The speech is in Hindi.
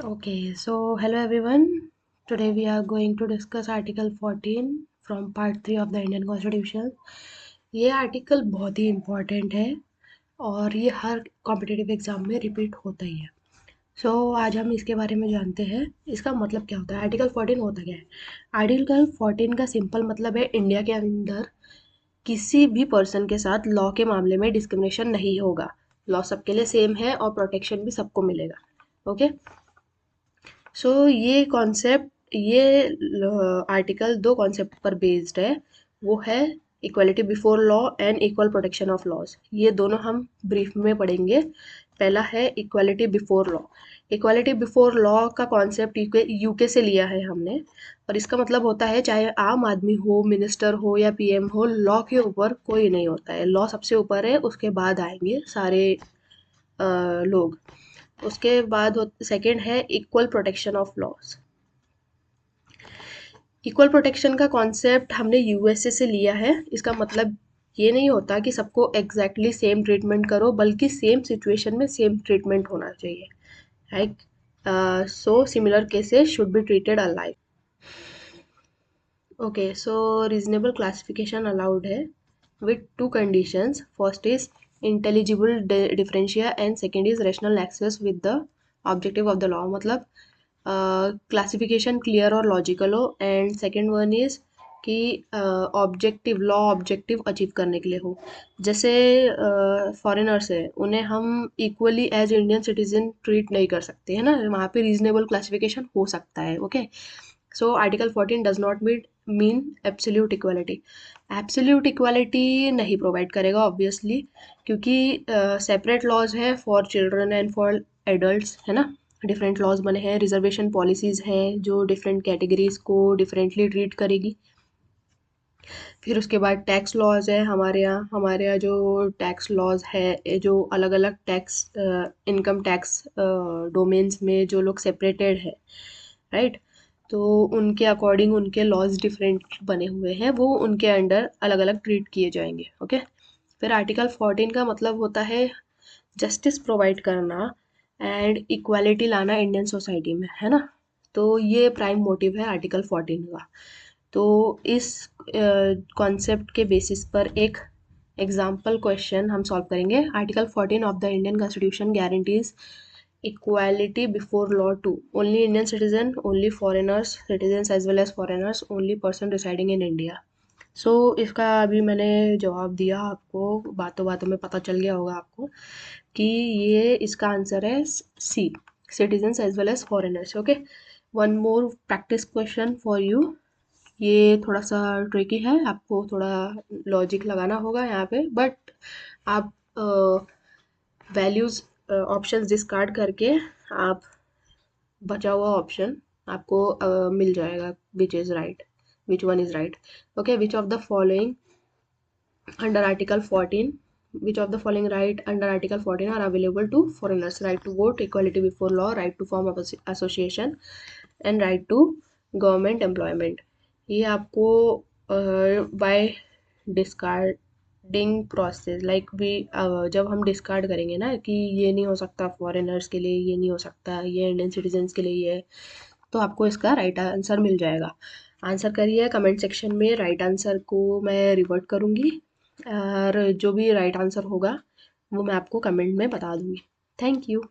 Okay, so hello everyone. Today we are going to discuss Article 14 from Part 3 of the Indian Constitution. ये आर्टिकल बहुत ही इम्पोर्टेंट है और ये हर कॉम्पिटिटिव एग्जाम में रिपीट होता ही है। आज हम इसके बारे में जानते हैं इसका मतलब क्या होता है। आर्टिकल 14 होता क्या है। आर्टिकल 14 का सिंपल मतलब है इंडिया के अंदर किसी भी पर्सन के साथ लॉ के मामले में डिस्क्रिमिनेशन नहीं होगा। लॉ सबके लिए सेम है और प्रोटेक्शन भी सबको मिलेगा। ओके, ये कॉन्सेप्ट ये आर्टिकल दो कॉन्सेप्ट पर बेस्ड है। वो है equality before law and equal protection of laws. ये दोनों हम ब्रीफ में पढ़ेंगे। पहला है equality before law. Equality before law का कॉन्सेप्ट यूके से लिया है हमने, और इसका मतलब होता है चाहे आम आदमी हो, मिनिस्टर हो या पीएम हो, लॉ के ऊपर कोई नहीं होता है। लॉ सबसे ऊपर है, उसके बाद आएंगे सारे लोग। उसके बाद सेकंड है equal protection of laws. Equal protection का कॉन्सेप्ट हमने यूएसए से लिया है। इसका मतलब ये नहीं होता कि सबको एग्जैक्टली सेम ट्रीटमेंट करो, बल्कि सेम सिचुएशन में सेम ट्रीटमेंट होना चाहिए। Right, so similar cases should be treated alike. Okay, so reasonable classification allowed है with two conditions. First is intelligible differentia and second is rational nexus with the objective of the law. मतलब क्लासिफिकेशन क्लियर और लॉजिकल हो, एंड सेकंड वन इज कि ऑब्जेक्टिव लॉ ऑब्जेक्टिव अचीव करने के लिए हो। जैसे फॉरेनर्स है, उन्हें हम equally as Indian citizen treat नहीं कर सकते, है ना। वहाँ पे रीजनेबल क्लासिफिकेशन हो सकता है। Okay, so article 14 does not mean absolute equality. Absolute equality नहीं प्रोवाइड करेगा ऑब्वियसली, क्योंकि सेपरेट लॉज है for children and for adults, है ना। डिफरेंट लॉज बने हैं, रिजर्वेशन पॉलिसीज़ हैं जो डिफरेंट कैटेगरीज को डिफरेंटली ट्रीट करेगी। फिर उसके बाद टैक्स लॉज है हमारे यहाँ जो टैक्स लॉज है, ये जो अलग अलग टैक्स इनकम टैक्स डोमेन्स में जो लोग सेपरेटेड है, राइट, तो उनके अकॉर्डिंग उनके लॉज डिफरेंट बने हुए हैं, वो उनके अंडर अलग अलग ट्रीट किए जाएंगे। ओके, फिर आर्टिकल 14 का मतलब होता है जस्टिस प्रोवाइड करना एंड इक्वालिटी लाना इंडियन सोसाइटी में, है ना। तो ये प्राइम मोटिव है आर्टिकल 14 का। तो इस कॉन्सेप्ट के बेसिस पर एक एग्जाम्पल क्वेश्चन हम सॉल्व करेंगे। Article 14 of the Indian constitution guarantees equality before law to only Indian citizen, only foreigners citizens as well as foreigners, only person residing in India. इसका अभी मैंने जवाब दिया आपको, बातों बातों में पता चल गया होगा आपको कि ये इसका आंसर है C, citizens as well as foreigners. Okay, one more practice question for you. ये थोड़ा सा ट्रिकी है, आपको थोड़ा लॉजिक लगाना होगा यहाँ पे, बट आप वैल्यूज ऑप्शंस डिस्कार्ड करके आप बचा हुआ ऑप्शन आपको मिल जाएगा, which is right, which one is right. Okay, which of the following under article 14, which of the following right under article 14 are available to foreigners? Right to vote, equality before law, right to form association, and right to government employment. ये आपको बाय डिस्कार्डिंग प्रोसेस, लाइक भी जब हम डिस्कार्ड करेंगे ना कि ये नहीं हो सकता फॉरेनर्स के लिए, ये नहीं हो सकता, ये इंडियन सिटीजन्स के लिए ये है, तो आपको इसका राइट आंसर मिल जाएगा। आंसर करिए कमेंट सेक्शन में, राइट आंसर को मैं रिवर्ट करूँगी, और जो भी राइट आंसर होगा वो मैं आपको कमेंट में बता दूँगी। Thank you.